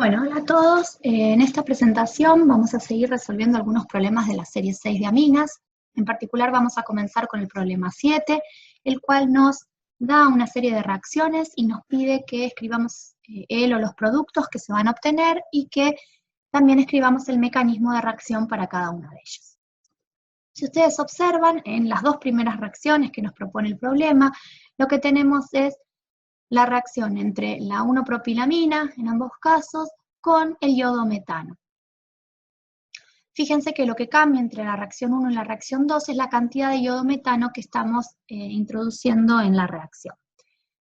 Bueno, hola a todos. En esta presentación vamos a seguir resolviendo algunos problemas de la serie 6 de aminas. En particular vamos a comenzar con el problema 7, el cual nos da una serie de reacciones y nos pide que escribamos el o los productos que se van a obtener y que también escribamos el mecanismo de reacción para cada uno de ellos. Si ustedes observan, en las dos primeras reacciones que nos propone el problema, lo que tenemos es la reacción entre la 1-propilamina, en ambos casos, con el iodometano. Fíjense que lo que cambia entre la reacción 1 y la reacción 2 es la cantidad de iodometano que estamos introduciendo en la reacción.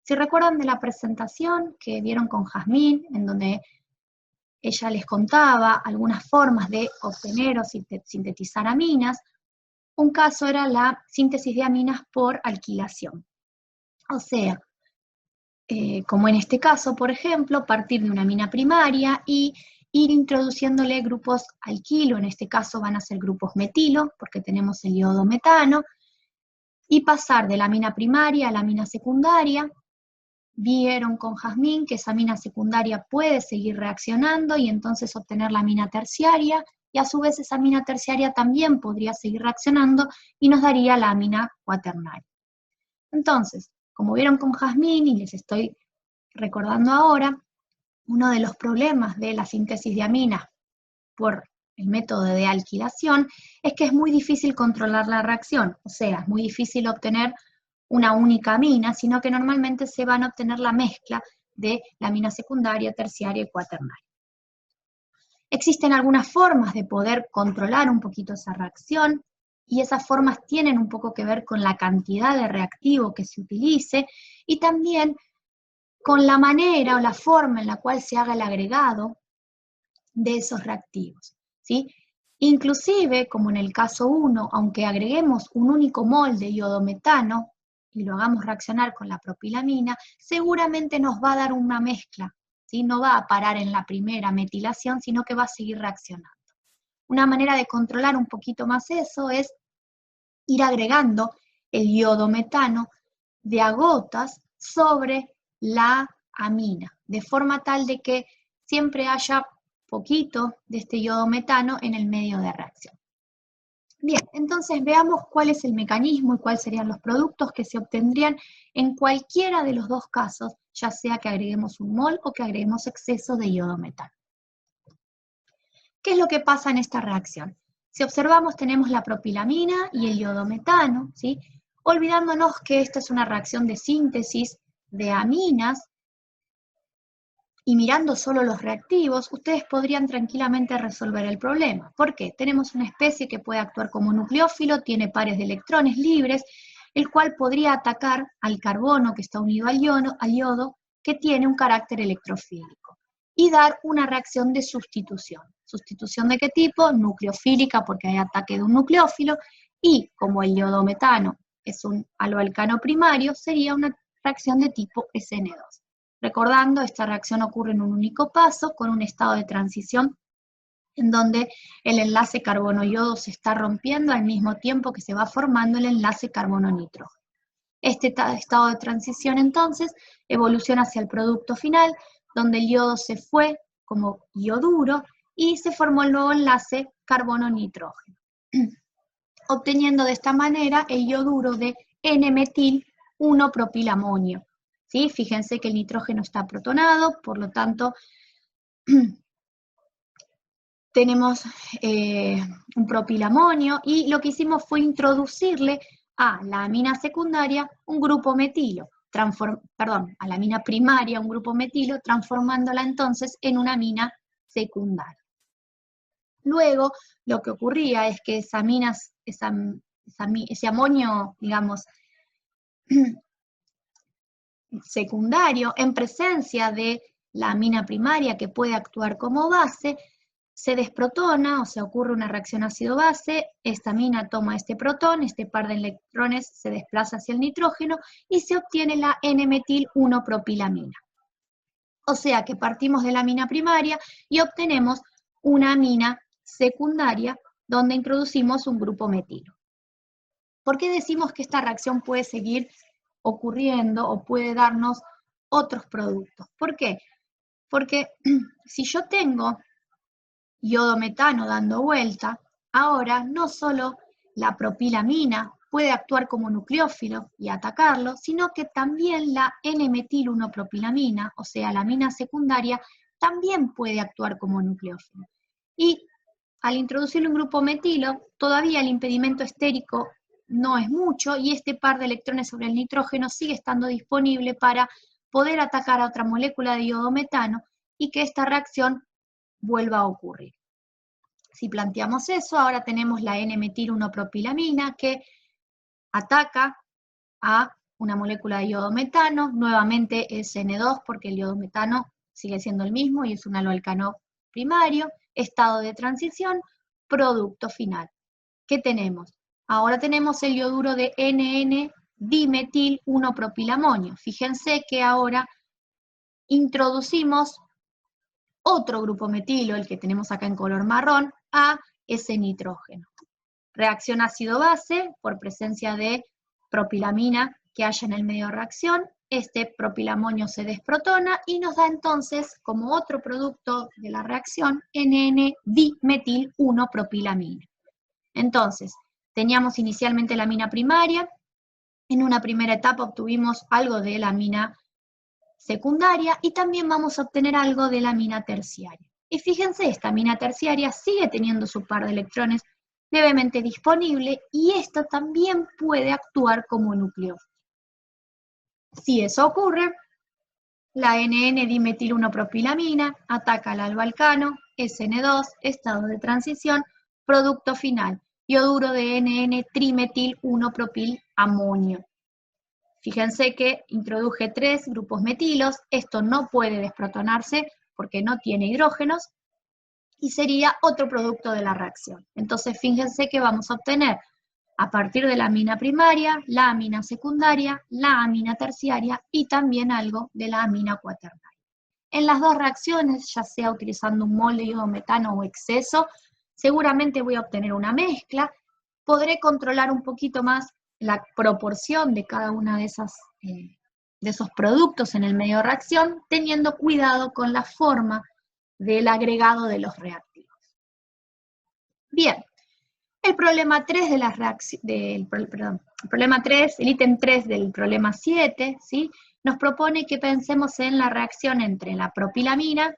Si recuerdan de la presentación que vieron con Jazmín, en donde ella les contaba algunas formas de obtener o sintetizar aminas, un caso era la síntesis de aminas por alquilación. O sea, como en este caso, por ejemplo, partir de una amina primaria y ir introduciéndole grupos alquilo, en este caso van a ser grupos metilo, porque tenemos el iodometano, y pasar de la amina primaria a la amina secundaria. Vieron con Jazmín que esa amina secundaria puede seguir reaccionando y entonces obtener la amina terciaria, y a su vez esa amina terciaria también podría seguir reaccionando y nos daría la amina cuaternaria. Entonces, como vieron con Jazmín y les estoy recordando ahora, uno de los problemas de la síntesis de aminas por el método de alquilación es que es muy difícil controlar la reacción, o sea, es muy difícil obtener una única amina, sino que normalmente se van a obtener la mezcla de la amina secundaria, terciaria y cuaternaria. Existen algunas formas de poder controlar un poquito esa reacción, y esas formas tienen un poco que ver con la cantidad de reactivo que se utilice y también con la manera o la forma en la cual se haga el agregado de esos reactivos, ¿sí? Inclusive, como en el caso 1, aunque agreguemos un único mol de iodometano y lo hagamos reaccionar con la propilamina, seguramente nos va a dar una mezcla, ¿sí? No va a parar en la primera metilación, sino que va a seguir reaccionando. Una manera de controlar un poquito más eso es ir agregando el iodometano de a gotas sobre la amina, de forma tal de que siempre haya poquito de este iodometano en el medio de reacción. Bien, entonces veamos cuál es el mecanismo y cuáles serían los productos que se obtendrían en cualquiera de los dos casos, ya sea que agreguemos un mol o que agreguemos exceso de iodometano. ¿Qué es lo que pasa en esta reacción? Si observamos, tenemos la propilamina y el iodometano, ¿sí? Olvidándonos que esta es una reacción de síntesis de aminas, y mirando solo los reactivos, ustedes podrían tranquilamente resolver el problema. ¿Por qué? Tenemos una especie que puede actuar como nucleófilo, tiene pares de electrones libres, el cual podría atacar al carbono que está unido al yodo, que tiene un carácter electrofílico, y dar una reacción de sustitución. ¿Sustitución de qué tipo? Nucleofílica, porque hay ataque de un nucleófilo, y como el iodometano es un haloalcano primario, sería una reacción de tipo SN2. Recordando, esta reacción ocurre en un único paso con un estado de transición en donde el enlace carbono-yodo se está rompiendo al mismo tiempo que se va formando el enlace carbono-nitrógeno. Este estado de transición entonces evoluciona hacia el producto final, donde el yodo se fue como ioduro y se formó el nuevo enlace carbono-nitrógeno, obteniendo de esta manera el ioduro de N-metil 1-propilamonio. ¿Sí? Fíjense que el nitrógeno está protonado, por lo tanto tenemos un propilamonio, y lo que hicimos fue introducirle a la amina secundaria un grupo metilo, a la amina primaria un grupo metilo, transformándola entonces en una amina secundaria. Luego, lo que ocurría es que ese amonio, digamos, secundario, en presencia de la amina primaria que puede actuar como base, se desprotona, o sea, ocurre una reacción ácido-base, esta amina toma este protón, este par de electrones se desplaza hacia el nitrógeno y se obtiene la N-metil 1-propilamina. O sea que partimos de la amina primaria y obtenemos una amina secundaria donde introducimos un grupo metilo. ¿Por qué decimos que esta reacción puede seguir ocurriendo o puede darnos otros productos? ¿Por qué? Porque si yo tengo iodometano dando vuelta, ahora no solo la propilamina puede actuar como nucleófilo y atacarlo, sino que también la N-metil-1-propilamina, o sea, la amina secundaria, también puede actuar como nucleófilo. Y al introducirlo en grupo metilo, todavía el impedimento estérico no es mucho y este par de electrones sobre el nitrógeno sigue estando disponible para poder atacar a otra molécula de iodometano y que esta reacción vuelva a ocurrir. Si planteamos eso, ahora tenemos la N-metil-1-propilamina que ataca a una molécula de iodometano, nuevamente es N2 porque el iodometano sigue siendo el mismo y es un aloalcano primario, estado de transición, producto final. ¿Qué tenemos? Ahora tenemos el ioduro de NN-dimetil-1-propilamonio. Fíjense que ahora introducimos otro grupo metilo, el que tenemos acá en color marrón, a ese nitrógeno. Reacción ácido-base por presencia de propilamina que haya en el medio de reacción. Este propilamonio se desprotona y nos da entonces como otro producto de la reacción NN-dimetil-1-propilamina. Entonces, teníamos inicialmente la amina primaria, en una primera etapa obtuvimos algo de la amina secundaria y también vamos a obtener algo de la amina terciaria. Y fíjense, esta amina terciaria sigue teniendo su par de electrones levemente disponible y esta también puede actuar como nucleófilo. Si eso ocurre, la NN-dimetil-1-propilamina ataca al aloalcano, SN2, estado de transición, producto final, ioduro de NN-trimetil-1-propilamonio. Fíjense que introduje 3 grupos metilos, esto no puede desprotonarse porque no tiene hidrógenos y sería otro producto de la reacción. Entonces fíjense que vamos a obtener a partir de la amina primaria, la amina secundaria, la amina terciaria y también algo de la amina cuaternaria. En las dos reacciones, ya sea utilizando un mol de iodometano o exceso, seguramente voy a obtener una mezcla. Podré controlar un poquito más la proporción de cada una de esos productos en el medio de reacción, teniendo cuidado con la forma del agregado de los reactivos. Bien, el problema 3 de las el problema 3, el ítem 3 del problema 7, ¿sí? Nos propone que pensemos en la reacción entre la propilamina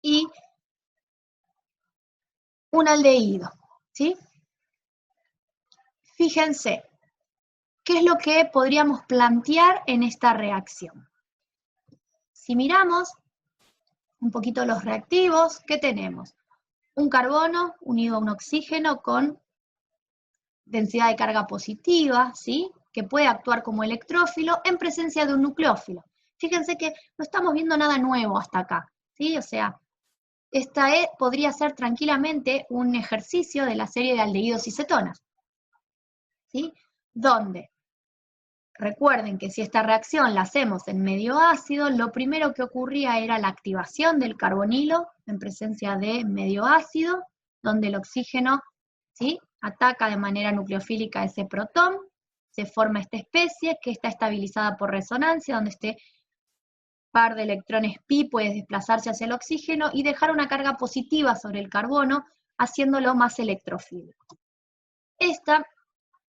y un aldehído, ¿sí? Fíjense, ¿qué es lo que podríamos plantear en esta reacción? Si miramos un poquito los reactivos, ¿qué tenemos? Un carbono unido a un oxígeno con densidad de carga positiva, ¿sí? Que puede actuar como electrófilo en presencia de un nucleófilo. Fíjense que no estamos viendo nada nuevo hasta acá, ¿sí? O sea, esta podría ser tranquilamente un ejercicio de la serie de aldehídos y cetonas, ¿sí? Donde, recuerden que si esta reacción la hacemos en medio ácido, lo primero que ocurría era la activación del carbonilo en presencia de medio ácido, donde el oxígeno, ¿sí? Ataca de manera nucleofílica ese protón, se forma esta especie que está estabilizada por resonancia, donde este par de electrones pi puede desplazarse hacia el oxígeno y dejar una carga positiva sobre el carbono, haciéndolo más electrofílico. Esta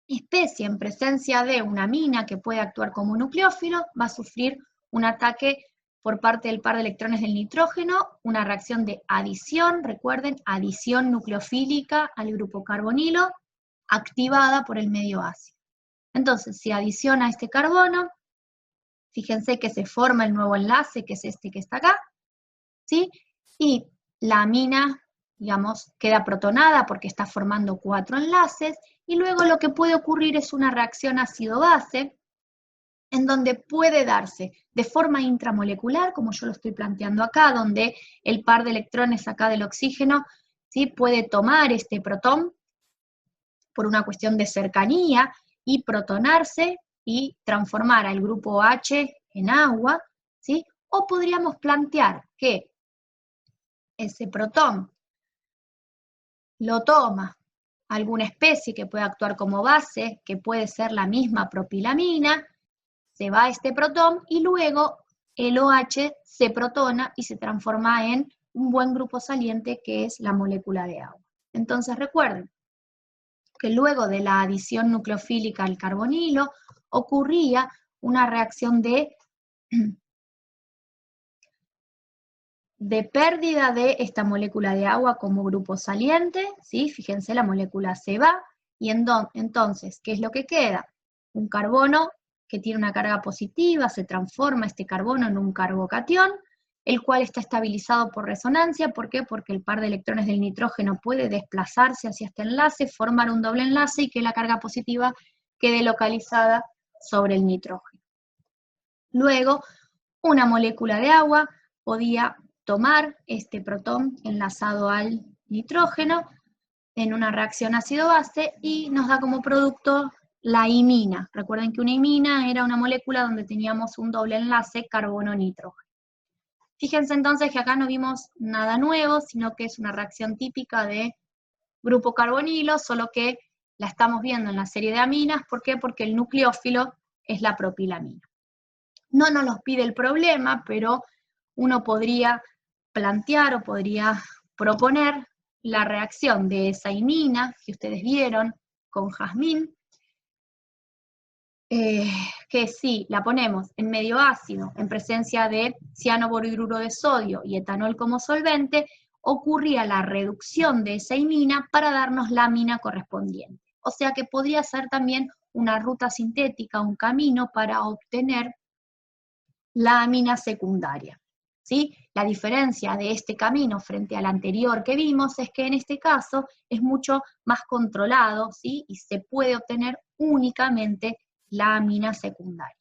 especie, en presencia de una amina que puede actuar como nucleófilo, va a sufrir un ataque por parte del par de electrones del nitrógeno, una reacción de adición, recuerden, adición nucleofílica al grupo carbonilo, activada por el medio ácido. Entonces, si adiciona este carbono, fíjense que se forma el nuevo enlace, que es este que está acá, ¿sí? Y la amina, digamos, queda protonada porque está formando 4 enlaces, y luego lo que puede ocurrir es una reacción ácido-base, en donde puede darse de forma intramolecular, como yo lo estoy planteando acá, donde el par de electrones acá del oxígeno, ¿sí? Puede tomar este protón por una cuestión de cercanía y protonarse y transformar al grupo H en agua, ¿sí? O podríamos plantear que ese protón lo toma alguna especie que puede actuar como base, que puede ser la misma propilamina, se va este protón y luego el OH se protona y se transforma en un buen grupo saliente que es la molécula de agua. Entonces recuerden que luego de la adición nucleofílica al carbonilo ocurría una reacción de pérdida de esta molécula de agua como grupo saliente, ¿sí? Fíjense, la molécula se va, y entonces, ¿qué es lo que queda? Un carbono que tiene una carga positiva, se transforma este carbono en un carbocatión, el cual está estabilizado por resonancia. ¿Por qué? Porque el par de electrones del nitrógeno puede desplazarse hacia este enlace, formar un doble enlace y que la carga positiva quede localizada sobre el nitrógeno. Luego, una molécula de agua podía tomar este protón enlazado al nitrógeno en una reacción ácido-base y nos da como producto la imina. Recuerden que una imina era una molécula donde teníamos un doble enlace carbono-nitrógeno. Fíjense entonces que acá no vimos nada nuevo, sino que es una reacción típica de grupo carbonilo, solo que la estamos viendo en la serie de aminas. ¿Por qué? Porque el nucleófilo es la propilamina. No nos los pide el problema, pero uno podría plantear o podría proponer la reacción de esa imina que ustedes vieron con jazmín, que si la ponemos en medio ácido, en presencia de cianoborhidruro de sodio y etanol como solvente, ocurría la reducción de esa imina para darnos la amina correspondiente. O sea que podría ser también una ruta sintética, un camino para obtener la amina secundaria, ¿sí? La diferencia de este camino frente al anterior que vimos es que en este caso es mucho más controlado, ¿sí? Y se puede obtener únicamente la amina secundaria.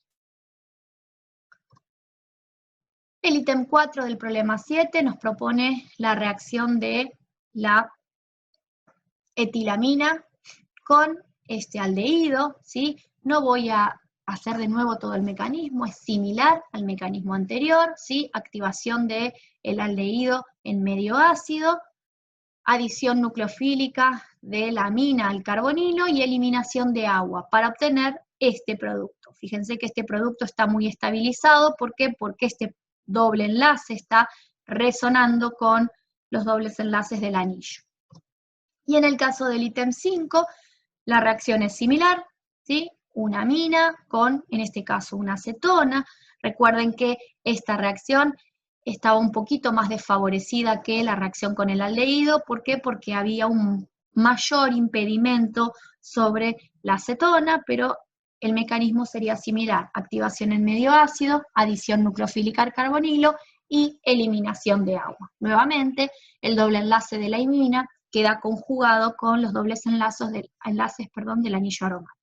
El ítem 4 del problema 7 nos propone la reacción de la etilamina con este aldehído, ¿sí? No voy a hacer de nuevo todo el mecanismo, es similar al mecanismo anterior, ¿sí? Activación del aldehído en medio ácido, adición nucleofílica de la amina al carbonilo y eliminación de agua para obtener este producto. Fíjense que este producto está muy estabilizado. ¿Por qué? Porque este doble enlace está resonando con los dobles enlaces del anillo. Y en el caso del ítem 5, la reacción es similar, ¿sí? Una amina con, en este caso, una acetona. Recuerden que esta reacción estaba un poquito más desfavorecida que la reacción con el aldehído. ¿Por qué? Porque había un mayor impedimento sobre la acetona, pero el mecanismo sería similar: activación en medio ácido, adición nucleofílica al carbonilo y eliminación de agua. Nuevamente, el doble enlace de la imina queda conjugado con los dobles enlaces del anillo aromático.